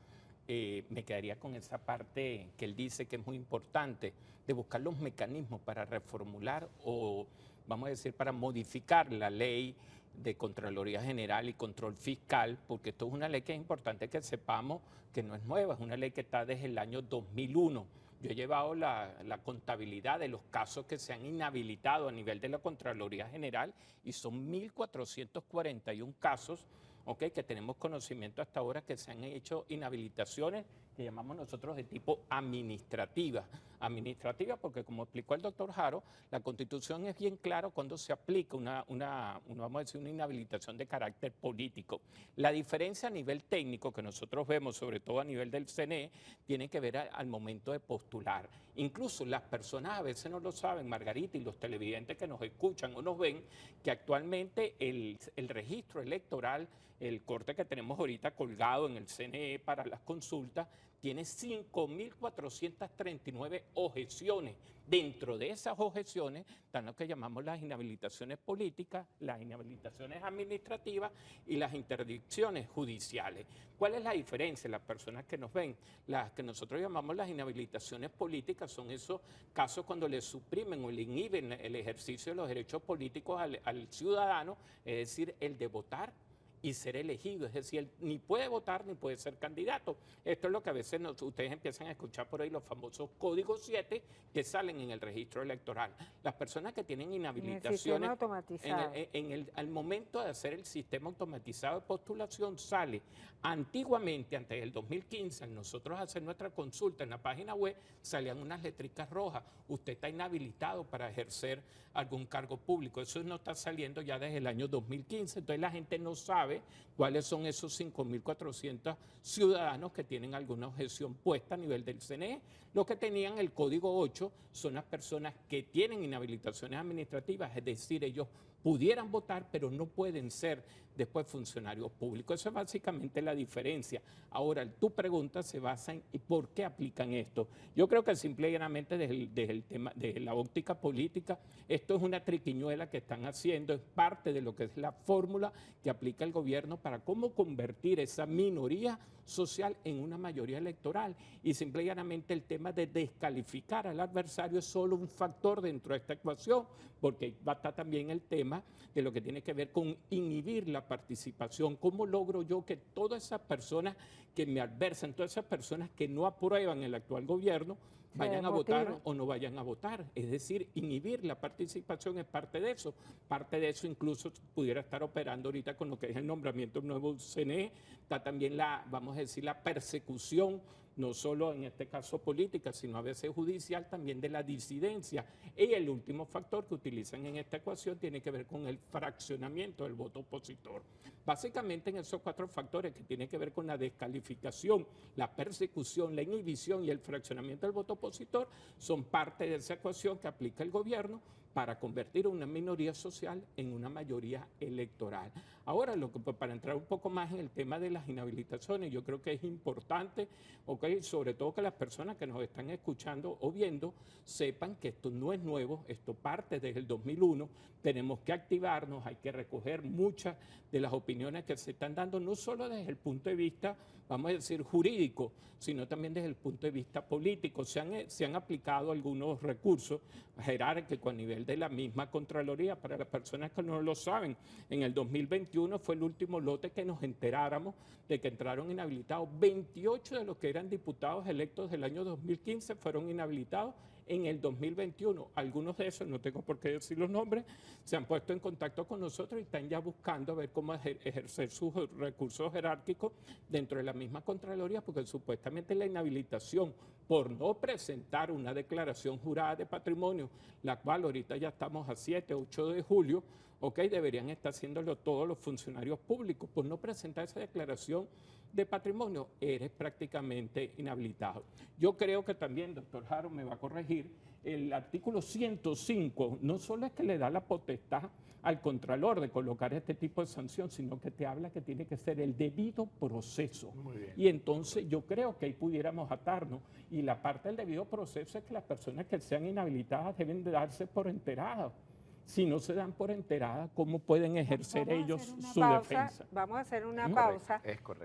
Me quedaría con esa parte que él dice que es muy importante, de buscar los mecanismos para reformular o, vamos a decir, para modificar la ley de Contraloría General y Control Fiscal, porque esto es una ley que es importante que sepamos que no es nueva, es una ley que está desde el año 2001. Yo he llevado la contabilidad de los casos que se han inhabilitado a nivel de la Contraloría General y son 1.441 casos, ¿okay?, que tenemos conocimiento hasta ahora que se han hecho inhabilitaciones que llamamos nosotros de tipo administrativa. Administrativa porque, como explicó el doctor Haro, la Constitución es bien clara cuando se aplica vamos a decir, una inhabilitación de carácter político. La diferencia a nivel técnico que nosotros vemos, sobre todo a nivel del CNE, tiene que ver al momento de postular. Incluso las personas a veces no lo saben, Margarita, y los televidentes que nos escuchan o nos ven, que actualmente el registro electoral, el corte que tenemos ahorita colgado en el CNE para las consultas, tiene 5.439 objeciones. Dentro de esas objeciones están lo que llamamos las inhabilitaciones políticas, las inhabilitaciones administrativas y las interdicciones judiciales. ¿Cuál es la diferencia? Las personas que nos ven, las que nosotros llamamos las inhabilitaciones políticas son esos casos cuando le suprimen o le inhiben el ejercicio de los derechos políticos al ciudadano, es decir, el de votar y ser elegido, es decir, él ni puede votar ni puede ser candidato. Esto es lo que a veces ustedes empiezan a escuchar por ahí, los famosos códigos 7 que salen en el registro electoral. Las personas que tienen inhabilitaciones, al momento de hacer el sistema automatizado de postulación sale antiguamente, antes del 2015, al nosotros hacer nuestra consulta en la página web, salían unas letricas rojas. Usted está inhabilitado para ejercer algún cargo público. Eso no está saliendo ya desde el año 2015. Entonces la gente no sabe cuáles son esos 5.400 ciudadanos que tienen alguna objeción puesta a nivel del CNE. Los que tenían el código 8 son las personas que tienen inhabilitaciones administrativas, es decir, ellos pudieran votar, pero no pueden ser después funcionarios públicos. Eso es básicamente la diferencia. Ahora, tu pregunta se basa en ¿por qué aplican esto? Yo creo que simple y llanamente desde el tema, desde la óptica política, esto es una triquiñuela que están haciendo, es parte de lo que es la fórmula que aplica el gobierno para cómo convertir esa minoría social en una mayoría electoral. Y simple y llanamente el tema de descalificar al adversario es solo un factor dentro de esta ecuación, porque va a estar también el tema de lo que tiene que ver con inhibir la participación. ¿Cómo logro yo que todas esas personas que me adversan, todas esas personas que no aprueban el actual gobierno, vayan a votar o no vayan a votar? Es decir, inhibir la participación es parte de eso. Parte de eso incluso pudiera estar operando ahorita con lo que es el nombramiento del nuevo CNE. Está también la, vamos a decir, la persecución, no solo en este caso política, sino a veces judicial, también de la disidencia. Y el último factor que utilizan en esta ecuación tiene que ver con el fraccionamiento del voto opositor. Básicamente en esos 4 factores que tienen que ver con la descalificación, la persecución, la inhibición y el fraccionamiento del voto opositor, son parte de esa ecuación que aplica el gobierno para convertir a una minoría social en una mayoría electoral. Ahora, para entrar un poco más en el tema de las inhabilitaciones, yo creo que es importante, sobre todo que las personas que nos están escuchando o viendo sepan que esto no es nuevo, esto parte desde el 2001, tenemos que activarnos, hay que recoger muchas de las opiniones que se están dando, no solo desde el punto de vista, vamos a decir, jurídico, sino también desde el punto de vista político. Se han aplicado algunos recursos jerárquicos a nivel de la misma Contraloría. Para las personas que no lo saben, en el 2021 fue el último lote que nos enteráramos de que entraron inhabilitados. 28 de los que eran diputados electos del año 2015 fueron inhabilitados en el 2021. Algunos de esos, no tengo por qué decir los nombres, se han puesto en contacto con nosotros y están ya buscando a ver cómo ejercer sus recursos jerárquicos dentro de la misma Contraloría, porque supuestamente la inhabilitación por no presentar una declaración jurada de patrimonio, la cual ahorita ya estamos a 7, 8 de julio, deberían estar haciéndolo todos los funcionarios públicos. Por no presentar esa declaración de patrimonio, eres prácticamente inhabilitado. Yo creo que también, doctor Haro me va a corregir, el artículo 105 no solo es que le da la potestad al Contralor de colocar este tipo de sanción, sino que te habla que tiene que ser el debido proceso. Muy bien. Y entonces yo creo que ahí pudiéramos atarnos. Y la parte del debido proceso es que las personas que sean inhabilitadas deben de darse por enteradas. Si no se dan por enteradas, ¿cómo pueden ejercer ellos su defensa? Vamos a hacer una pausa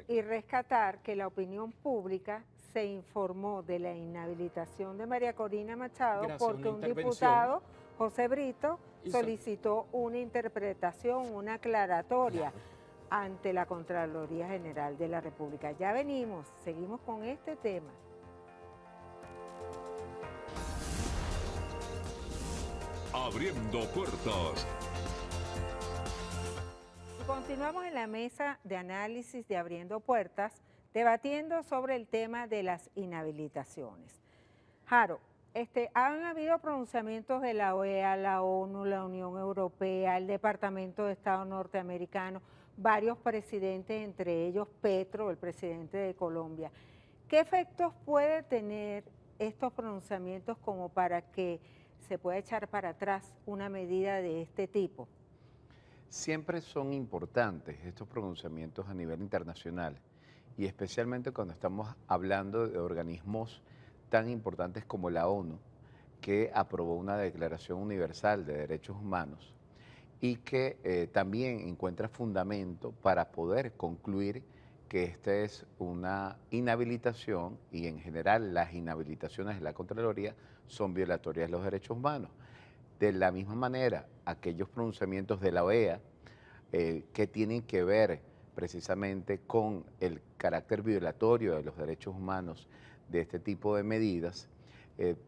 y rescatar que la opinión pública se informó de la inhabilitación de María Corina Machado porque un diputado, José Brito, solicitó una interpretación, una aclaratoria ante la Contraloría General de la República. Ya venimos, seguimos con este tema. Abriendo puertas. Continuamos en la mesa de análisis de Abriendo Puertas, debatiendo sobre el tema de las inhabilitaciones. Haro, han habido pronunciamientos de la OEA, la ONU, la Unión Europea, el Departamento de Estado norteamericano, varios presidentes, entre ellos Petro, el presidente de Colombia. ¿Qué efectos puede tener estos pronunciamientos como para que se pueda echar para atrás una medida de este tipo? Siempre son importantes estos pronunciamientos a nivel internacional y especialmente cuando estamos hablando de organismos tan importantes como la ONU, que aprobó una Declaración Universal de Derechos Humanos y que también encuentra fundamento para poder concluir que esta es una inhabilitación y en general las inhabilitaciones de la Contraloría son violatorias de los derechos humanos. De la misma manera, aquellos pronunciamientos de la OEA que tienen que ver precisamente con el carácter violatorio de los derechos humanos de este tipo de medidas,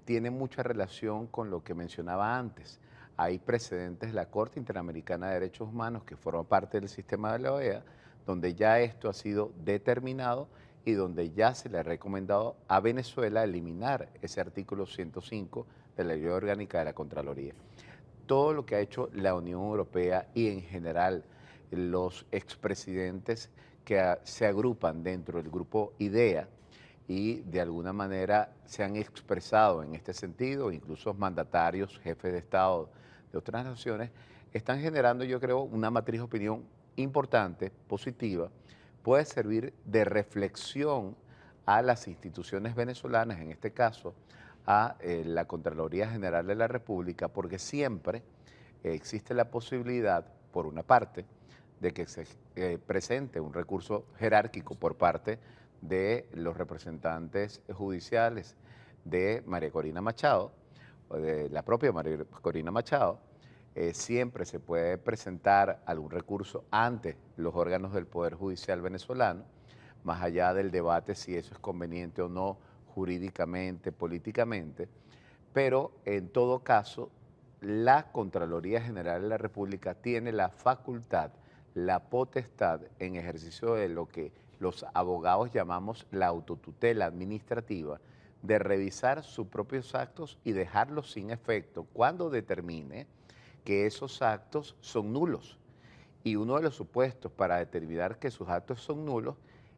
tiene mucha relación con lo que mencionaba antes. Hay precedentes de la Corte Interamericana de Derechos Humanos, que forma parte del sistema de la OEA, donde ya esto ha sido determinado y donde ya se le ha recomendado a Venezuela eliminar ese artículo 105 de la Ley Orgánica de la Contraloría. Todo lo que ha hecho la Unión Europea y en general los expresidentes que se agrupan dentro del grupo IDEA y de alguna manera se han expresado en este sentido, incluso mandatarios, jefes de Estado de otras naciones, están generando, yo creo, una matriz de opinión importante, positiva, puede servir de reflexión a las instituciones venezolanas, en este caso a la Contraloría General de la República, porque siempre existe la posibilidad, por una parte, de que se presente un recurso jerárquico por parte de los representantes judiciales de María Corina Machado, o de la propia María Corina Machado. Siempre se puede presentar algún recurso ante los órganos del Poder Judicial venezolano, más allá del debate si eso es conveniente o no jurídicamente, políticamente, pero en todo caso la Contraloría General de la República tiene la facultad, la potestad en ejercicio de lo que los abogados llamamos la autotutela administrativa, de revisar sus propios actos y dejarlos sin efecto cuando determine que esos actos son nulos. Y uno de los supuestos para determinar que sus actos son nulos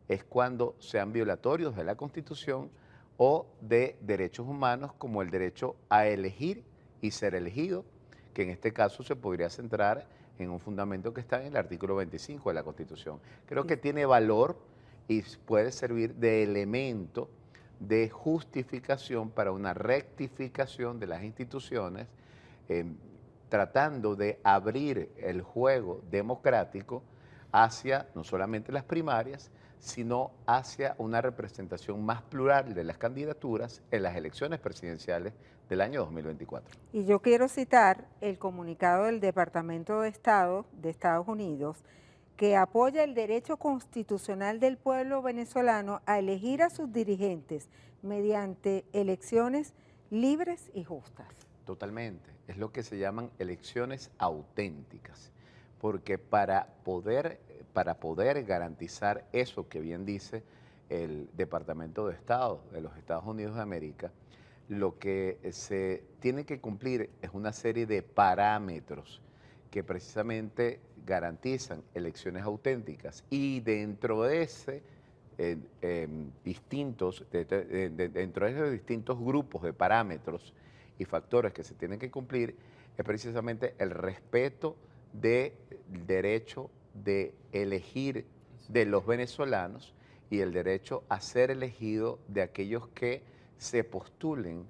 es cuando sean violatorios de la Constitución o de derechos humanos, como el derecho a elegir y ser elegido, que en este caso se podría centrar en un fundamento que está en el artículo 25 de la Constitución. Creo que tiene valor y puede servir de elemento de justificación para una rectificación de las instituciones, tratando de abrir el juego democrático hacia no solamente las primarias, sino hacia una representación más plural de las candidaturas en las elecciones presidenciales del año 2024. Y yo quiero citar el comunicado del Departamento de Estado de Estados Unidos, que apoya el derecho constitucional del pueblo venezolano a elegir a sus dirigentes mediante elecciones libres y justas. Totalmente. Es lo que se llaman elecciones auténticas, porque para poder garantizar eso que bien dice el Departamento de Estado de los Estados Unidos de América, lo que se tiene que cumplir es una serie de parámetros que precisamente garantizan elecciones auténticas, y dentro de ese dentro de esos distintos grupos de parámetros y factores que se tienen que cumplir es precisamente el respeto del derecho de elegir de los venezolanos y el derecho a ser elegido de aquellos que se postulen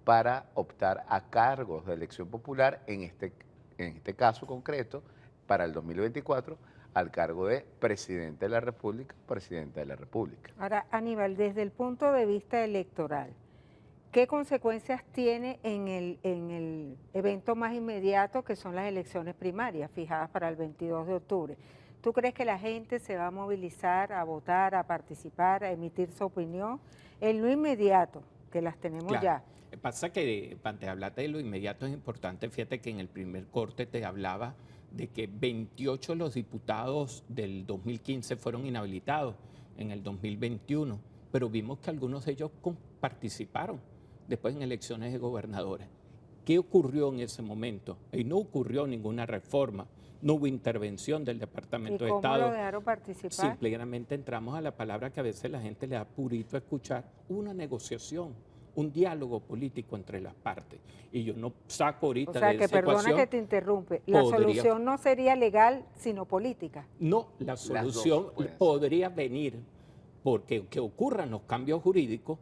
para optar a cargos de elección popular, en este caso concreto, para el 2024, al cargo de presidente de la República, presidenta de la República. Ahora, Aníbal, desde el punto de vista electoral, ¿qué consecuencias tiene en el evento más inmediato, que son las elecciones primarias fijadas para el 22 de octubre? ¿Tú crees que la gente se va a movilizar, a votar, a participar, a emitir su opinión? En lo inmediato, que las tenemos ya. Pasa que, antes de hablarte de lo inmediato, es importante, fíjate que en el primer corte te hablaba de que 28 de los diputados del 2015 fueron inhabilitados en el 2021, pero vimos que algunos de ellos participaron después en elecciones de gobernadores. ¿Qué ocurrió en ese momento? Y no ocurrió ninguna reforma, no hubo intervención del Departamento de Estado. ¿Y cómo lo dejaron participar? Simplemente entramos a la palabra que a veces la gente le da purito a escuchar, una negociación, un diálogo político entre las partes. Y yo no saco ahorita de esa ecuación. O sea, que perdona que te interrumpe, la solución no sería legal, sino política. No, la solución podría venir, porque que ocurran los cambios jurídicos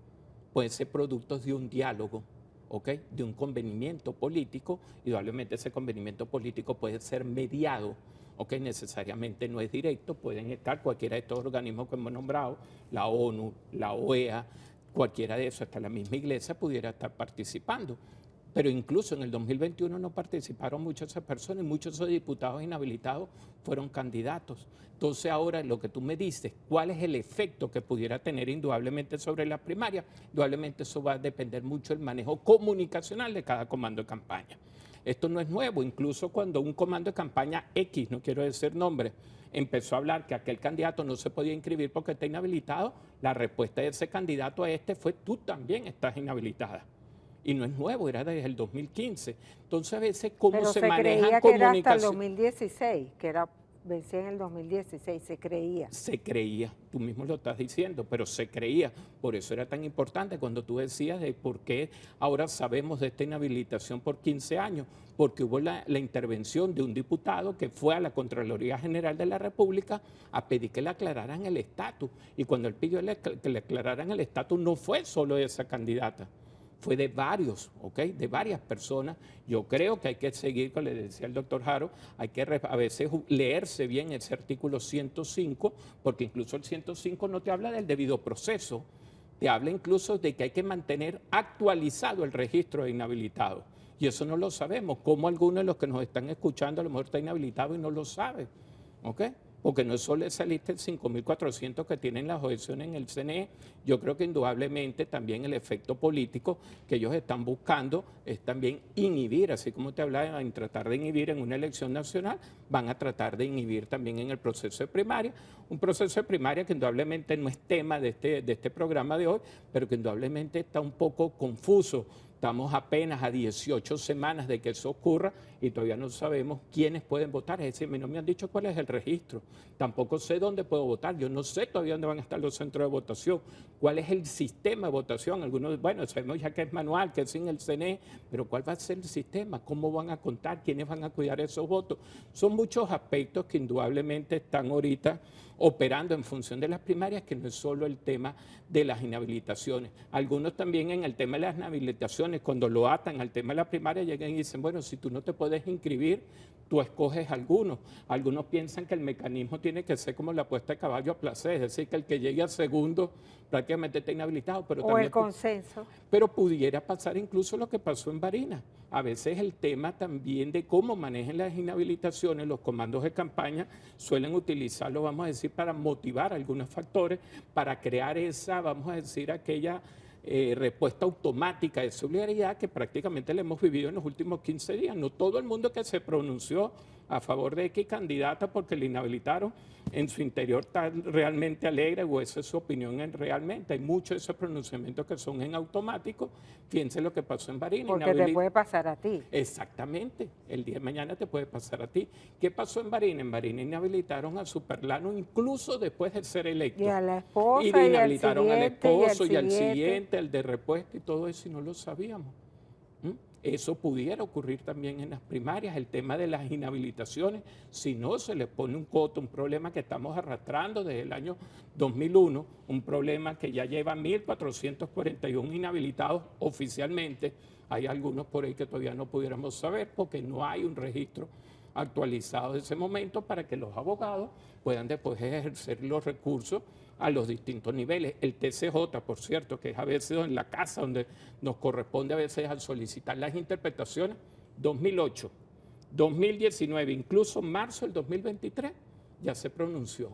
pueden ser productos de un diálogo, ¿ok? De un convenimiento político, y probablemente ese convenimiento político puede ser mediado, ¿ok? Necesariamente no es directo, pueden estar cualquiera de estos organismos que hemos nombrado, la ONU, la OEA, cualquiera de esos, hasta la misma iglesia pudiera estar participando. pero incluso en el 2021 no participaron muchas esas personas y muchos de esos diputados inhabilitados fueron candidatos. Entonces ahora lo que tú me dices, ¿cuál es el efecto que pudiera tener indudablemente sobre las primarias? Indudablemente eso va a depender mucho del manejo comunicacional de cada comando de campaña. Esto no es nuevo, incluso cuando un comando de campaña X, no quiero decir nombre, empezó a hablar que aquel candidato no se podía inscribir porque está inhabilitado, la respuesta de ese candidato a este fue: tú también estás inhabilitada. Y no es nuevo, era desde el 2015. Entonces a veces cómo Pero se se manejan creía que era hasta el comunicación. 2016, que era vencía en el 2016, se creía. Se creía, tú mismo lo estás diciendo, pero se creía. Por eso era tan importante cuando tú decías de por qué ahora sabemos de esta inhabilitación por 15 años, porque hubo la intervención de un diputado que fue a la Contraloría General de la República a pedir que le aclararan el estatus. Y cuando él pidió que le aclararan el estatus, no fue solo esa candidata, fue de varios, ¿ok? De varias personas. Yo creo que hay que seguir, como le decía el doctor Haro, hay que a veces leerse bien ese artículo 105, porque incluso el 105 no te habla del debido proceso, te habla incluso de que hay que mantener actualizado el registro de inhabilitados. Y eso no lo sabemos. Como algunos de los que nos están escuchando a lo mejor está inhabilitado y no lo sabe, ¿ok? Porque no es solo esa lista de 5.400 que tienen las objeciones en el CNE, yo creo que indudablemente también el efecto político que ellos están buscando es también inhibir, así como te hablaba, en tratar de inhibir en una elección nacional, van a tratar de inhibir también en el proceso de primaria, un proceso de primaria que indudablemente no es tema de este programa de hoy, pero que indudablemente está un poco confuso. Estamos apenas a 18 semanas de que eso ocurra y todavía no sabemos quiénes pueden votar. Es decir, no me han dicho cuál es el registro. Tampoco sé dónde puedo votar. Yo no sé todavía dónde van a estar los centros de votación. ¿Cuál es el sistema de votación? Algunos, bueno, sabemos ya que es manual, que es sin el CNE, pero ¿cuál va a ser el sistema? ¿Cómo van a contar? ¿Quiénes van a cuidar esos votos? Son muchos aspectos que indudablemente están ahorita operando en función de las primarias, que no es solo el tema de las inhabilitaciones. Algunos también en el tema de las inhabilitaciones, cuando lo atan al tema de la primaria, llegan y dicen, bueno, si tú no te puedes inscribir, tú escoges algunos. Algunos piensan que el mecanismo tiene que ser como la apuesta de caballo a placer, es decir, que el que llegue a segundo prácticamente está inhabilitado. Pero O también el consenso. pero pudiera pasar incluso lo que pasó en Barinas. A veces el tema también de cómo manejan las inhabilitaciones, los comandos de campaña suelen utilizarlo, vamos a decir, para motivar algunos factores, para crear esa, vamos a decir, aquella respuesta automática de solidaridad que prácticamente la hemos vivido en los últimos 15 días. No todo el mundo que se pronunció a favor de X candidata porque le inhabilitaron, en su interior está realmente alegre o esa es su opinión realmente. Hay muchos de esos pronunciamientos que son en automático. Fíjense lo que pasó en Barinas. Porque te puede pasar a ti. Exactamente, el día de mañana te puede pasar a ti. ¿Qué pasó en Barinas? En Barinas inhabilitaron a Superlano incluso después de ser electo. Y a la esposa, y inhabilitaron al esposo y al siguiente, el de repuesto y todo eso, y no lo sabíamos. Eso pudiera ocurrir también en las primarias, el tema de las inhabilitaciones, si no se les pone un coto, un problema que estamos arrastrando desde el año 2001, un problema que ya lleva 1.441 inhabilitados oficialmente. Hay algunos por ahí que todavía no pudiéramos saber porque no hay un registro actualizado de ese momento para que los abogados puedan después ejercer los recursos a los distintos niveles. El TCJ, por cierto, que es a veces en la casa donde nos corresponde a veces al solicitar las interpretaciones, 2008, 2019, incluso marzo del 2023, ya se pronunció,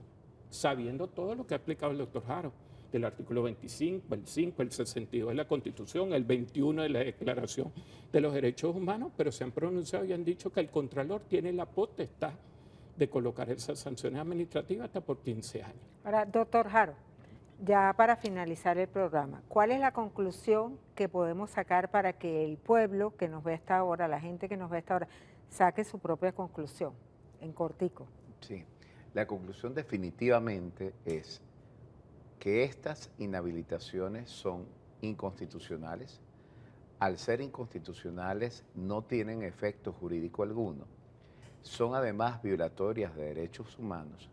sabiendo todo lo que ha explicado el doctor Haro, del artículo 25, el 5, el 62 de la Constitución, el 21 de la Declaración de los Derechos Humanos, pero se han pronunciado y han dicho que el Contralor tiene la potestad de colocar esas sanciones administrativas hasta por 15 años. Ahora, doctor Haro, ya para finalizar el programa, ¿cuál es la conclusión que podemos sacar para que el pueblo que nos ve a esta hora, la gente que nos ve a esta hora, saque su propia conclusión, en cortico? Sí, la conclusión definitivamente es que estas inhabilitaciones son inconstitucionales. Al ser inconstitucionales no tienen efecto jurídico alguno. Son además violatorias de derechos humanos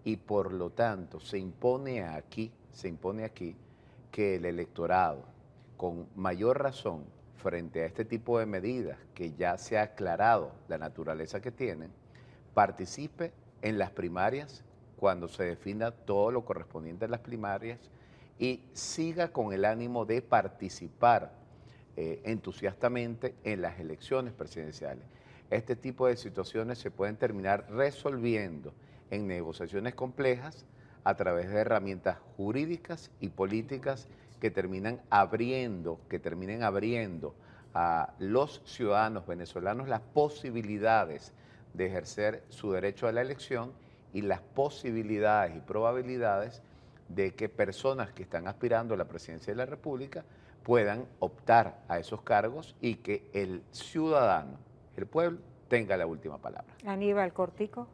y por lo tanto se impone aquí que el electorado, con mayor razón frente a este tipo de medidas que ya se ha aclarado la naturaleza que tienen, participe en las primarias cuando se defina todo lo correspondiente a las primarias y siga con el ánimo de participar entusiastamente en las elecciones presidenciales. Este tipo de situaciones se pueden terminar resolviendo en negociaciones complejas a través de herramientas jurídicas y políticas que terminen abriendo a los ciudadanos venezolanos las posibilidades de ejercer su derecho a la elección y las posibilidades y probabilidades de que personas que están aspirando a la presidencia de la República puedan optar a esos cargos y que el ciudadano, el pueblo, tenga la última palabra. Aníbal, cortico.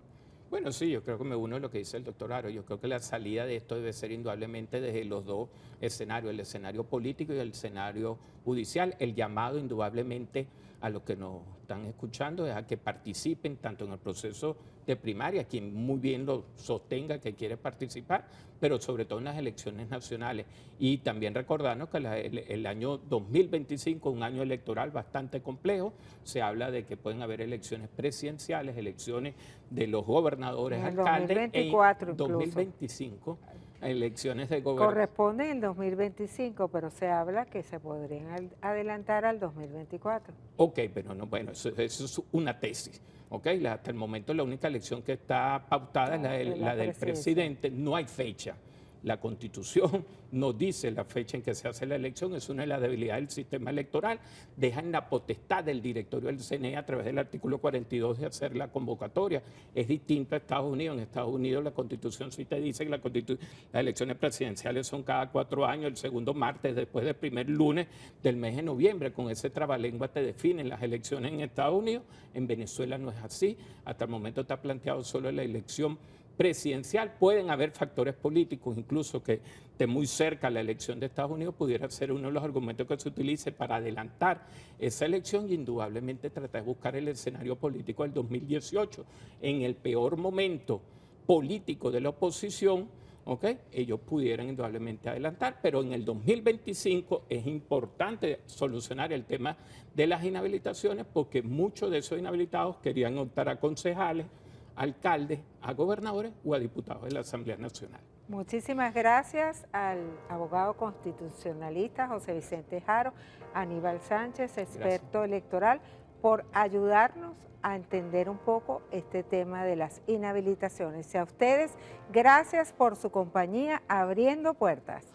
Bueno, sí, yo creo que me uno a lo que dice el doctor Haro. Yo creo que la salida de esto debe ser indudablemente desde los dos escenarios, el escenario político y el escenario judicial. El llamado indudablemente a los que nos están escuchando es a que participen tanto en el proceso de primaria, quien muy bien lo sostenga que quiere participar, pero sobre todo en las elecciones nacionales. Y también recordarnos que el año 2025 es un año electoral bastante complejo. Se habla de que pueden haber elecciones presidenciales, elecciones de los gobernadores, En el alcaldes. 2024 en incluso. 2025, elecciones de gobernadores. Corresponde en 2025, pero se habla que se podrían adelantar al 2024. Ok, pero no, bueno, eso es una tesis. Okay, hasta el momento la única elección que está pautada es la del presidente, no hay fecha. La Constitución no dice la fecha en que se hace la elección, es una de las debilidades del sistema electoral, dejan la potestad del directorio del CNE a través del artículo 42 de hacer la convocatoria. Es distinto a Estados Unidos. En Estados Unidos la Constitución sí te dice que las elecciones presidenciales son cada 4 años, el segundo martes después del primer lunes del mes de noviembre. Con ese trabalengua te definen las elecciones en Estados Unidos. En Venezuela no es así. Hasta el momento está planteado solo la elección presidencial. Pueden haber factores políticos, incluso que de muy cerca la elección de Estados Unidos pudiera ser uno de los argumentos que se utilice para adelantar esa elección y indudablemente tratar de buscar el escenario político del 2018. En el peor momento político de la oposición, ¿okay? Ellos pudieran indudablemente adelantar, pero en el 2025 es importante solucionar el tema de las inhabilitaciones porque muchos de esos inhabilitados querían optar a concejales, alcaldes, a gobernadores o a diputados de la Asamblea Nacional. Muchísimas gracias al abogado constitucionalista José Vicente Haro, Aníbal Sánchez, experto electoral, por ayudarnos a entender un poco este tema de las inhabilitaciones. Y a ustedes, gracias por su compañía abriendo puertas.